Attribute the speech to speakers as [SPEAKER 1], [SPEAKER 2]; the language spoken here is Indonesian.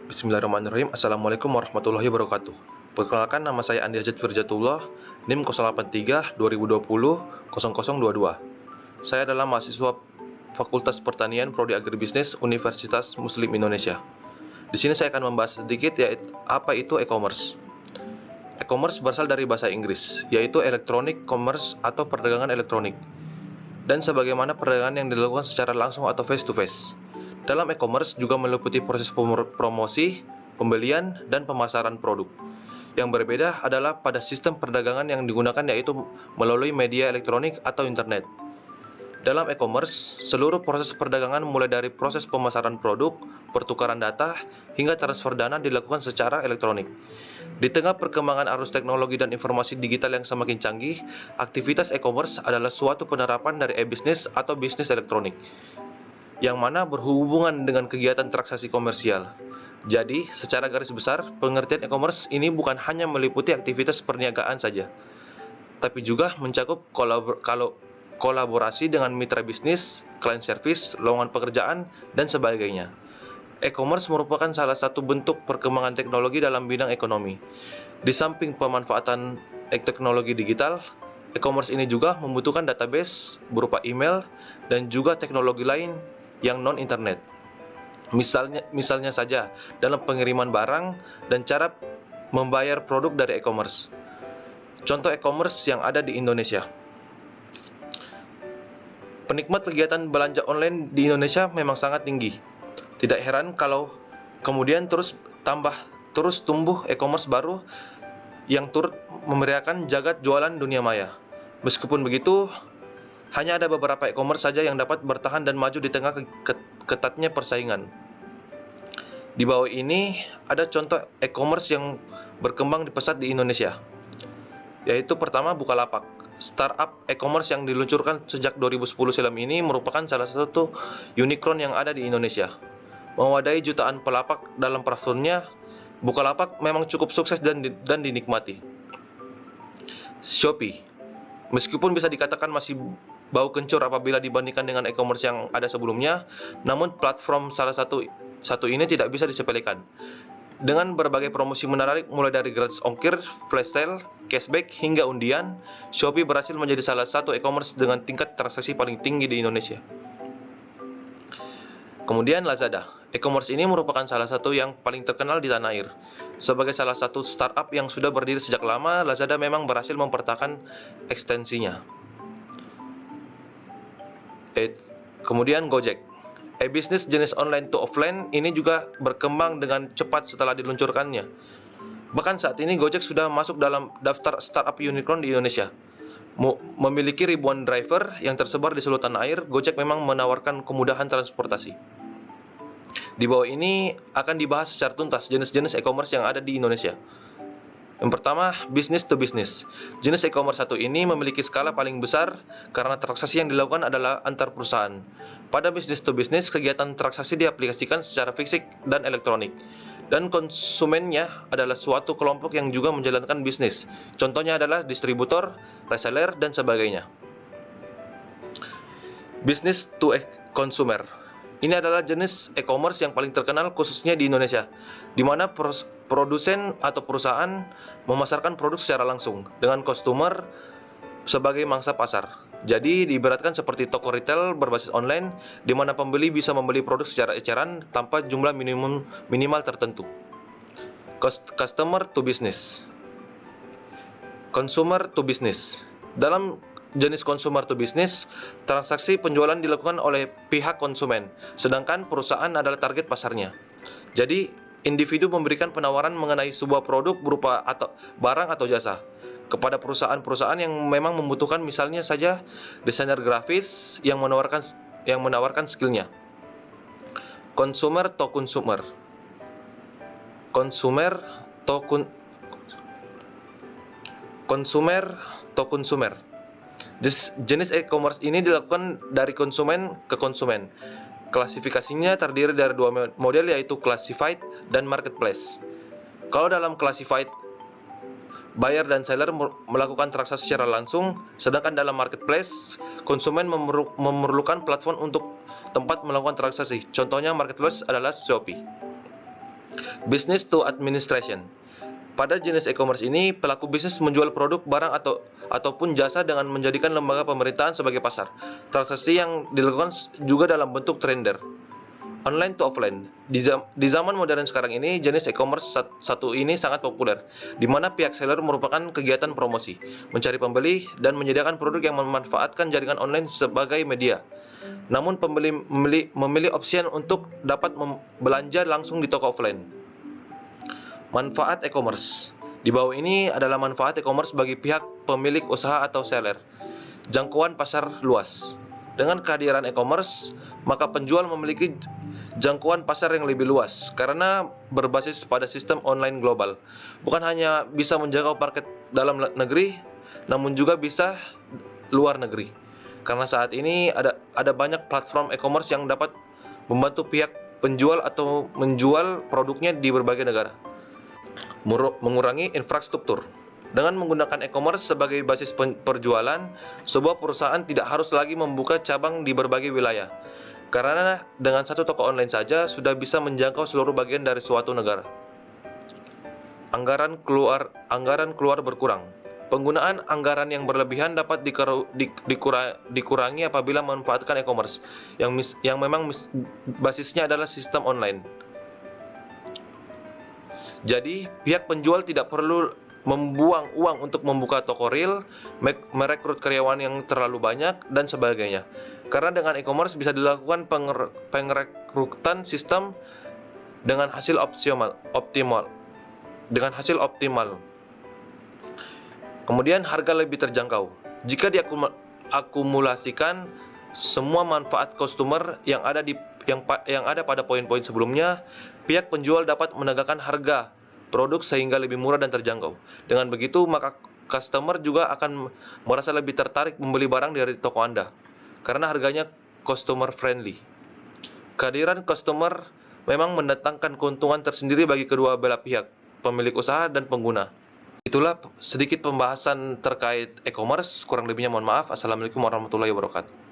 [SPEAKER 1] Bismillahirrahmanirrahim. Assalamualaikum warahmatullahi wabarakatuh. Perkenalkan, nama saya Andi Hajat Firjatullah, NIM 083 2020 0022. Saya adalah mahasiswa Fakultas Pertanian Prodi Agribisnis Universitas Muslim Indonesia. Di sini saya akan membahas sedikit yaitu apa itu e-commerce. E-commerce berasal dari bahasa Inggris, yaitu electronic commerce atau perdagangan elektronik, dan sebagaimana perdagangan yang dilakukan secara langsung atau face to face. Dalam e-commerce juga meliputi proses promosi, pembelian, dan pemasaran produk. Yang berbeda adalah pada sistem perdagangan yang digunakan, yaitu melalui media elektronik atau internet. Dalam e-commerce, seluruh proses perdagangan mulai dari proses pemasaran produk, pertukaran data, hingga transfer dana dilakukan secara elektronik. Di tengah perkembangan arus teknologi dan informasi digital yang semakin canggih, aktivitas e-commerce adalah suatu penerapan dari e-bisnis atau bisnis elektronik, yang mana berhubungan dengan kegiatan transaksi komersial. Jadi, secara garis besar, pengertian e-commerce ini bukan hanya meliputi aktivitas perniagaan saja, tapi juga mencakup kolaborasi dengan mitra bisnis, client service, lowongan pekerjaan, dan sebagainya. E-commerce merupakan salah satu bentuk perkembangan teknologi dalam bidang ekonomi. Di samping pemanfaatan teknologi digital, e-commerce ini juga membutuhkan database berupa email dan juga teknologi lain yang non-internet. Misalnya saja dalam pengiriman barang dan cara membayar produk dari e-commerce. Contoh e-commerce yang ada di Indonesia. Penikmat kegiatan belanja online di Indonesia memang sangat tinggi. Tidak heran kalau kemudian terus tumbuh e-commerce baru yang turut memeriahkan jagat jualan dunia maya. Meskipun begitu, hanya ada beberapa e-commerce saja yang dapat bertahan dan maju di tengah ketatnya persaingan. Di bawah ini ada contoh e-commerce yang berkembang pesat di Indonesia, yaitu pertama Bukalapak. Startup e-commerce yang diluncurkan sejak 2010 silam ini merupakan salah satu unicorn yang ada di Indonesia. Mewadai jutaan pelapak dalam platformnya, Bukalapak memang cukup sukses dan dinikmati. Shopee, meskipun bisa dikatakan masih bau kencur apabila dibandingkan dengan e-commerce yang ada sebelumnya, namun platform salah satu ini tidak bisa disepelekan. Dengan berbagai promosi menarik mulai dari gratis ongkir, flash sale, cashback, hingga undian, Shopee berhasil menjadi salah satu e-commerce dengan tingkat transaksi paling tinggi di Indonesia. Kemudian Lazada. E-commerce ini merupakan salah satu yang paling terkenal di tanah air. Sebagai salah satu startup yang sudah berdiri sejak lama, Lazada memang berhasil mempertahankan ekstensinya. Kemudian Gojek. E-bisnis jenis online to offline ini juga berkembang dengan cepat setelah diluncurkannya. Bahkan saat ini Gojek sudah masuk dalam daftar startup unicorn di Indonesia. Memiliki ribuan driver yang tersebar di seluruh tanah air, Gojek memang menawarkan kemudahan transportasi. Di bawah ini akan dibahas secara tuntas jenis-jenis e-commerce yang ada di Indonesia. Yang pertama, business to business. Jenis e-commerce satu ini memiliki skala paling besar karena transaksi yang dilakukan adalah antar perusahaan. Pada business to business, kegiatan transaksi diaplikasikan secara fisik dan elektronik, dan konsumennya adalah suatu kelompok yang juga menjalankan bisnis. Contohnya adalah distributor, reseller, dan sebagainya. Business to consumer. Ini adalah jenis e-commerce yang paling terkenal khususnya di Indonesia, di mana produsen atau perusahaan memasarkan produk secara langsung dengan customer sebagai mangsa pasar. Jadi diibaratkan seperti toko retail berbasis online, di mana pembeli bisa membeli produk secara eceran tanpa jumlah minimal tertentu. Customer to business. Consumer to business. Dalam jenis consumer to business, transaksi penjualan dilakukan oleh pihak konsumen, sedangkan perusahaan adalah target pasarnya. Jadi, individu memberikan penawaran mengenai sebuah produk berupa barang atau jasa kepada perusahaan-perusahaan yang memang membutuhkan, misalnya saja desainer grafis yang menawarkan skillnya. Consumer to consumer. Consumer to consumer. Jenis e-commerce ini dilakukan dari konsumen ke konsumen. Klasifikasinya terdiri dari dua model, yaitu classified dan marketplace. Kalau dalam classified, buyer dan seller melakukan transaksi secara langsung, sedangkan dalam marketplace, konsumen memerlukan platform untuk tempat melakukan transaksi. Contohnya marketplace adalah Shopee. Business to administration. Pada jenis e-commerce ini, pelaku bisnis menjual produk, barang ataupun jasa dengan menjadikan lembaga pemerintahan sebagai pasar. Transaksi yang dilakukan juga dalam bentuk trader. Online to offline. Di zaman modern sekarang ini, jenis e-commerce satu ini sangat populer, di mana pihak seller merupakan kegiatan promosi, mencari pembeli, dan menyediakan produk yang memanfaatkan jaringan online sebagai media. Namun pembeli memilih opsi untuk dapat belanja langsung di toko offline. Manfaat e-commerce. Di bawah ini adalah manfaat e-commerce bagi pihak pemilik usaha atau seller. Jangkauan pasar luas. Dengan kehadiran e-commerce, maka penjual memiliki jangkauan pasar yang lebih luas karena berbasis pada sistem online global. Bukan hanya bisa menjangkau market dalam negeri, namun juga bisa luar negeri. Karena saat ini ada banyak platform e-commerce yang dapat membantu pihak penjual atau menjual produknya di berbagai negara. Mengurangi infrastruktur. Dengan menggunakan e-commerce sebagai basis perjualan, sebuah perusahaan tidak harus lagi membuka cabang di berbagai wilayah. Karena dengan satu toko online saja sudah bisa menjangkau seluruh bagian dari suatu negara. Anggaran keluar berkurang. Penggunaan anggaran yang berlebihan dapat dikurangi apabila memanfaatkan e-commerce yang memang basisnya adalah sistem online. Jadi, pihak penjual tidak perlu membuang uang untuk membuka toko real, merekrut karyawan yang terlalu banyak, dan sebagainya. Karena dengan e-commerce bisa dilakukan pengrekrutan sistem dengan hasil optimal. Kemudian harga lebih terjangkau. Jika diakumulasikan semua manfaat customer yang ada pada poin-poin sebelumnya, pihak penjual dapat menegakkan harga produk sehingga lebih murah dan terjangkau. Dengan begitu, maka customer juga akan merasa lebih tertarik membeli barang dari toko Anda karena harganya customer friendly. Kehadiran customer memang mendatangkan keuntungan tersendiri bagi kedua belah pihak, pemilik usaha dan pengguna. Itulah sedikit pembahasan terkait e-commerce. Kurang lebihnya mohon maaf. Assalamualaikum warahmatullahi wabarakatuh.